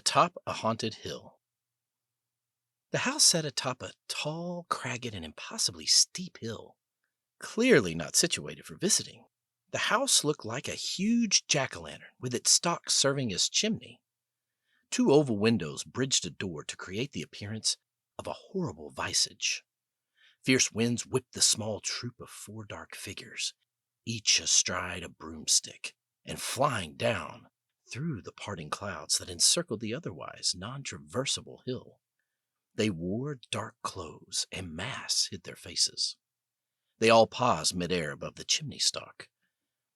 Atop a haunted hill. The house sat atop a tall, cragged, and impossibly steep hill, clearly not situated for visiting. The house looked like a huge jack-o'-lantern, with its stalk serving as chimney. Two oval windows bridged a door to create the appearance of a horrible visage. Fierce winds whipped the small troop of four dark figures, each astride a broomstick, and flying down through the parting clouds that encircled the otherwise non-traversable hill. They wore dark clothes, and masks hid their faces. They all paused midair above the chimney stalk.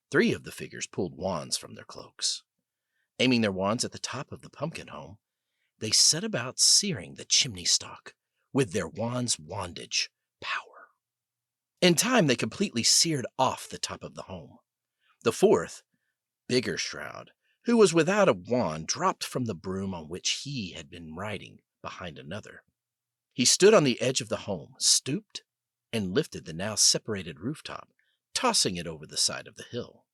Three of the figures pulled wands from their cloaks. Aiming their wands at the top of the pumpkin home, they set about searing the chimney stalk with their wand's wandage power. In time, they completely seared off the top of the home. The fourth, bigger shroud, who was without a wand, dropped from the broom on which he had been riding behind another. He stood on the edge of the home, stooped, and lifted the now separated rooftop, tossing it over the side of the hill.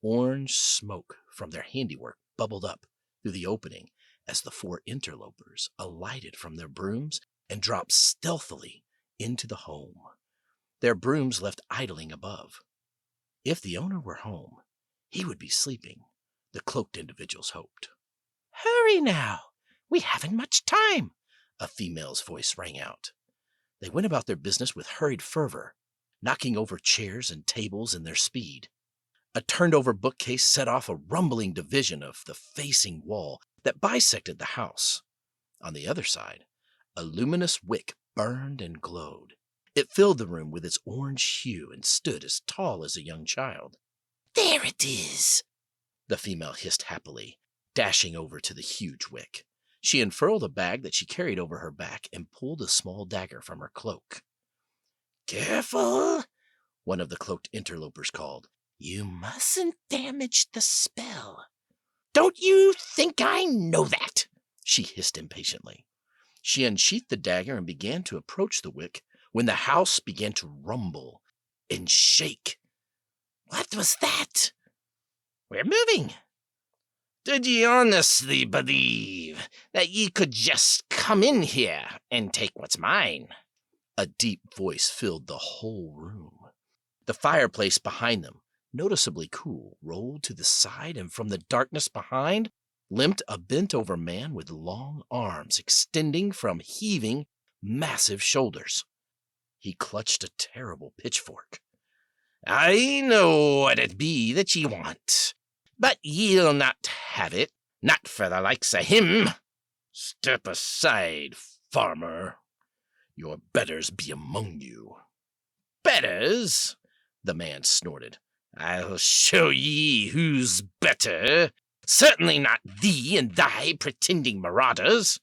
Orange smoke from their handiwork bubbled up through the opening as the four interlopers alighted from their brooms and dropped stealthily into the home, their brooms left idling above. If the owner were home, he would be sleeping, the cloaked individuals hoped. "Hurry now! We haven't much time!" a female's voice rang out. They went about their business with hurried fervor, knocking over chairs and tables in their speed. A turned-over bookcase set off a rumbling division of the facing wall that bisected the house. On the other side, a luminous wick burned and glowed. It filled the room with its orange hue and stood as tall as a young child. "There it is!" the female hissed happily, dashing over to the huge wick. She unfurled a bag that she carried over her back and pulled a small dagger from her cloak. "Careful!" one of the cloaked interlopers called. "You mustn't damage the spell." "Don't you think I know that?" she hissed impatiently. She unsheathed the dagger and began to approach the wick when the house began to rumble and shake. "What was that?" "We're moving." "Did ye honestly believe that ye could just come in here and take what's mine?" A deep voice filled the whole room. The fireplace behind them, noticeably cool, rolled to the side, and from the darkness behind limped a bent-over man with long arms extending from heaving, massive shoulders. He clutched a terrible pitchfork. "I know what it be that ye want, but ye'll not have it, not for the likes of him. Step aside, farmer. Your betters be among you." "Betters?" the man snorted. "I'll show ye who's better. Certainly not thee and thy pretending marauders."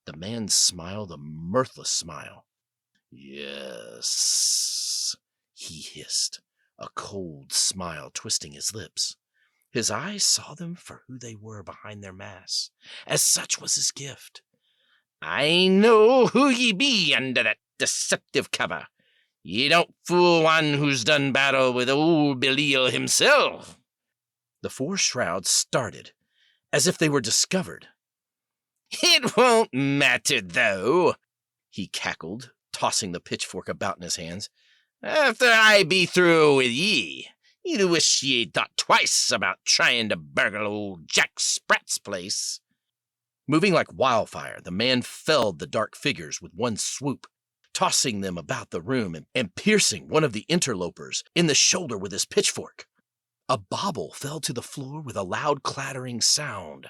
The man smiled a mirthless smile. "Yes," he hissed, a cold smile twisting his lips. His eyes saw them for who they were behind their masks, as such was his gift. "I know who ye be under that deceptive cover. Ye don't fool one who's done battle with old Belial himself." The four shrouds started, as if they were discovered. "It won't matter, though," he cackled, tossing the pitchfork about in his hands. "After I be through with ye, you'll wish ye'd thought twice about trying to burgle old Jack Spratt's place." Moving like wildfire, the man felled the dark figures with one swoop, tossing them about the room and piercing one of the interlopers in the shoulder with his pitchfork. A bauble fell to the floor with a loud clattering sound.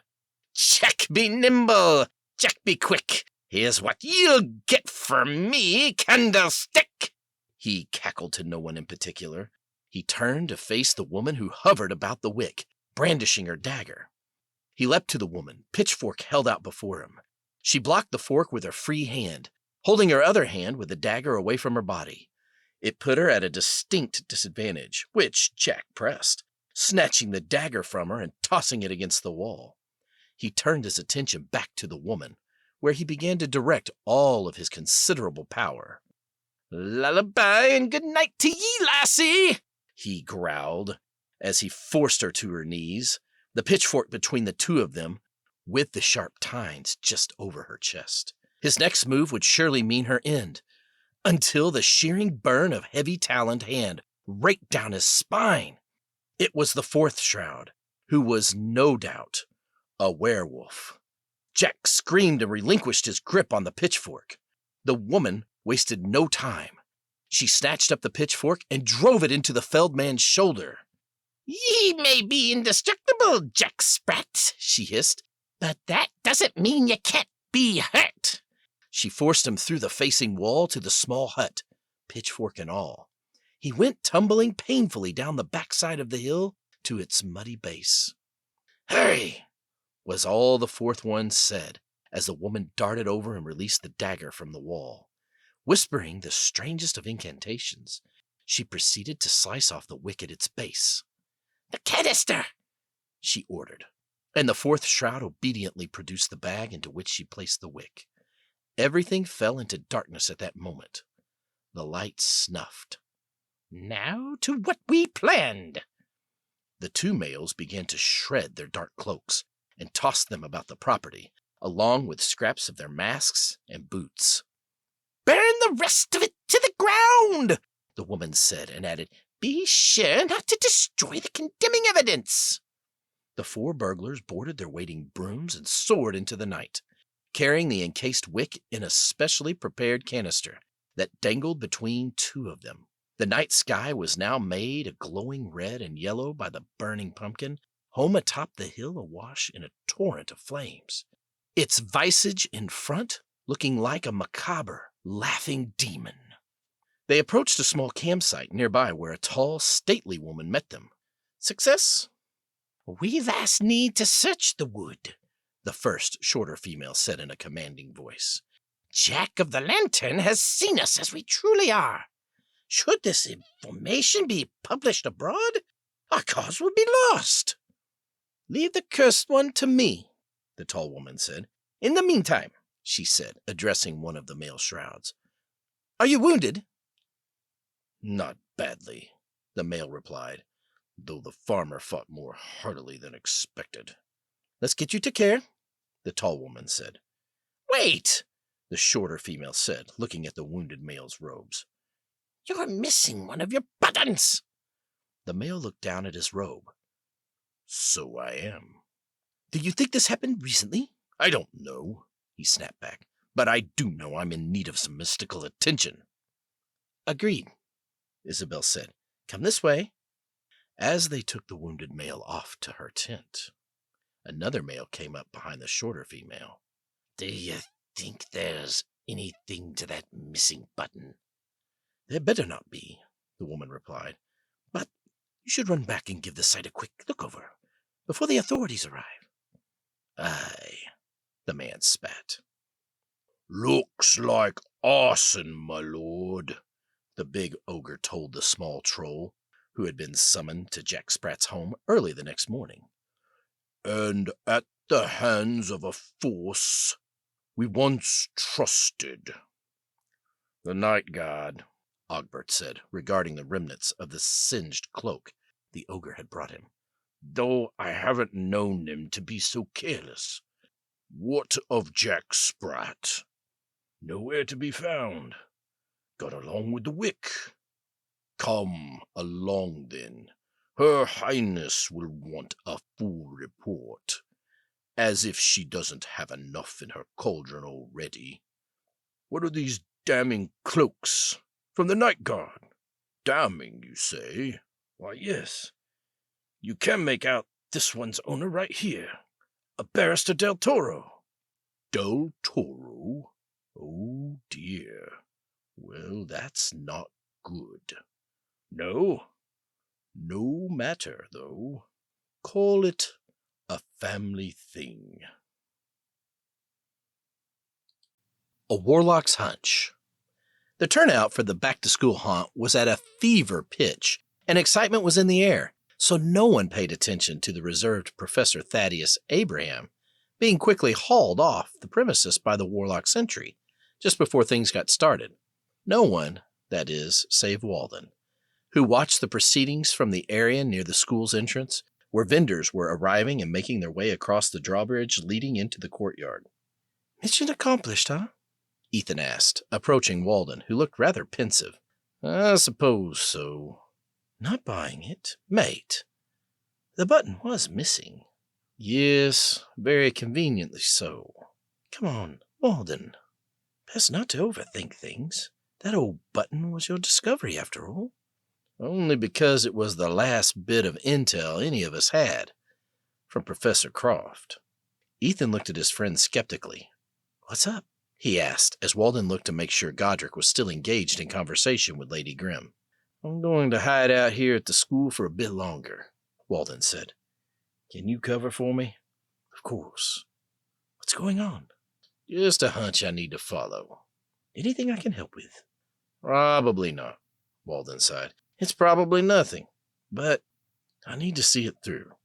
"Jack be nimble! Jack be quick! Here's what you'll get from me, candlestick!" He cackled to no one in particular. He turned to face the woman who hovered about the wick, brandishing her dagger. He leapt to the woman, pitchfork held out before him. She blocked the fork with her free hand, holding her other hand with the dagger away from her body. It put her at a distinct disadvantage, which Jack pressed, snatching the dagger from her and tossing it against the wall. He turned his attention back to the woman, where he began to direct all of his considerable power. "Lullaby and good night to ye, lassie," he growled, as he forced her to her knees, the pitchfork between the two of them, with the sharp tines just over her chest. His next move would surely mean her end, until the shearing burn of heavy taloned hand raked down his spine. It was the fourth shroud, who was no doubt a werewolf. Jack screamed and relinquished his grip on the pitchfork. The woman wasted no time. She snatched up the pitchfork and drove it into the felled man's shoulder. "Ye may be indestructible, Jack Spratt," she hissed, "but that doesn't mean you can't be hurt." She forced him through the facing wall to the small hut, pitchfork and all. He went tumbling painfully down the backside of the hill to its muddy base. "Hurry!" was all the fourth one said, as the woman darted over and released the dagger from the wall. Whispering the strangest of incantations, she proceeded to slice off the wick at its base. "The canister!" she ordered, and the fourth shroud obediently produced the bag into which she placed the wick. Everything fell into darkness at that moment. The light snuffed. "Now to what we planned." The two males began to shred their dark cloaks and toss them about the property, along with scraps of their masks and boots. "Burn the rest of it to the ground," the woman said, and added, "Be sure not to destroy the condemning evidence." The four burglars boarded their waiting brooms and soared into the night, carrying the encased wick in a specially prepared canister that dangled between two of them. The night sky was now made a glowing red and yellow by the burning pumpkin, home atop the hill awash in a torrent of flames, its visage in front looking like a macabre, laughing demon. They approached a small campsite nearby where a tall, stately woman met them. "Success?" "We last need to search the wood," the first, shorter female said in a commanding voice. "Jack of the Lantern has seen us as we truly are. Should this information be published abroad, our cause will be lost." "Leave the cursed one to me," the tall woman said. "In the meantime," she said, addressing one of the male shrouds, "are you wounded?" "Not badly," the male replied, "though the farmer fought more heartily than expected." "Let's get you to care," the tall woman said. "Wait," the shorter female said, looking at the wounded male's robes. "You're missing one of your buttons." The male looked down at his robe. "So I am." "Do you think this happened recently?" "I don't know," he snapped back, "but I do know I'm in need of some mystical attention." "Agreed," Isabel said. "Come this way." As they took the wounded male off to her tent, another male came up behind the shorter female. "Do you think there's anything to that missing button?" "There better not be," the woman replied. "But you should run back and give the site a quick look-over before the authorities arrive." "Aye," the man spat. "Looks like arson, my lord," the big ogre told the small troll, who had been summoned to Jack Spratt's home early the next morning. "And at the hands of a force we once trusted." "The night guard," Ogbert said, regarding the remnants of the singed cloak the ogre had brought him, "though I haven't known them to be so careless." "What of Jack Spratt?" "Nowhere to be found. Got along with the wick." "Come along, then. Her Highness will want a full report, as if she doesn't have enough in her cauldron already." "What are these damning cloaks from the night guard?" "Damning, you say? Why, yes. You can make out this one's owner right here, a Barister Del Toro." "Del Toro? Oh, dear. Well, that's not good." "No? No matter, though. Call it a family thing." A Warlock's Hunch. The turnout for the back-to-school haunt was at a fever pitch, and excitement was in the air, so no one paid attention to the reserved Professor Thaddeus Abraham being quickly hauled off the premises by the Warlock sentry just before things got started. No one, that is, save Walden, who watched the proceedings from the area near the school's entrance where vendors were arriving and making their way across the drawbridge leading into the courtyard. "Mission accomplished, huh?" Ethan asked, approaching Walden, who looked rather pensive. "I suppose so." "Not buying it, mate. The button was missing." "Yes, very conveniently so." "Come on, Walden. Best not to overthink things. That old button was your discovery, after all." "Only because it was the last bit of intel any of us had, from Professor Croft." Ethan looked at his friend skeptically. "What's up?" he asked, as Walden looked to make sure Godric was still engaged in conversation with Lady Grimm. "I'm going to hide out here at the school for a bit longer," Walden said. "Can you cover for me?" "Of course. What's going on?" "Just a hunch I need to follow." "Anything I can help with?" "Probably not," Walden sighed. "It's probably nothing, but I need to see it through."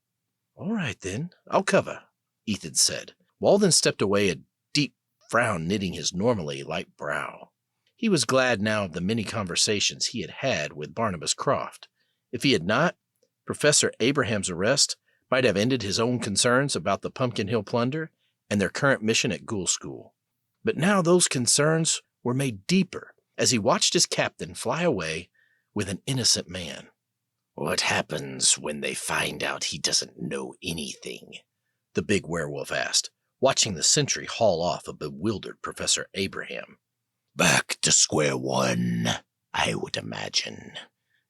"All right, then. I'll cover," Ethan said. Walden stepped away, a deep frown knitting his normally light brow. He was glad now of the many conversations he had had with Barnabas Croft. If he had not, Professor Abraham's arrest might have ended his own concerns about the Pumpkin Hill plunder and their current mission at Ghoul School. But now those concerns were made deeper as he watched his captain fly away with an innocent man. "What happens when they find out he doesn't know anything?" the big werewolf asked, watching the sentry haul off a bewildered Professor Abraham. "Back to square one, I would imagine.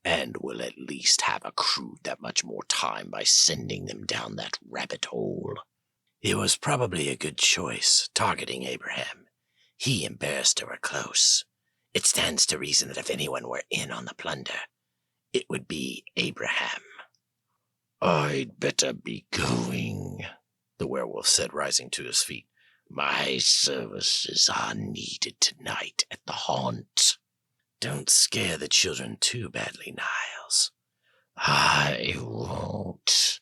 And we'll at least have accrued that much more time by sending them down that rabbit hole." "It was probably a good choice, targeting Abraham. He and Barister were close. It stands to reason that if anyone were in on the plunder, it would be Abraham." "I'd better be going," the werewolf said, rising to his feet. "My services are needed tonight at the haunt." "Don't scare the children too badly, Niles." "I won't,"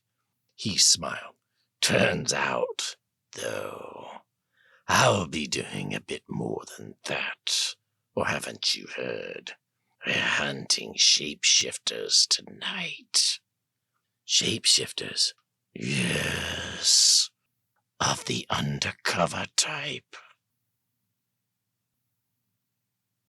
he smiled. "Turns out, though, I'll be doing a bit more than that. Or haven't you heard? We're hunting shapeshifters tonight." "Shapeshifters?" "Yes, of the undercover type."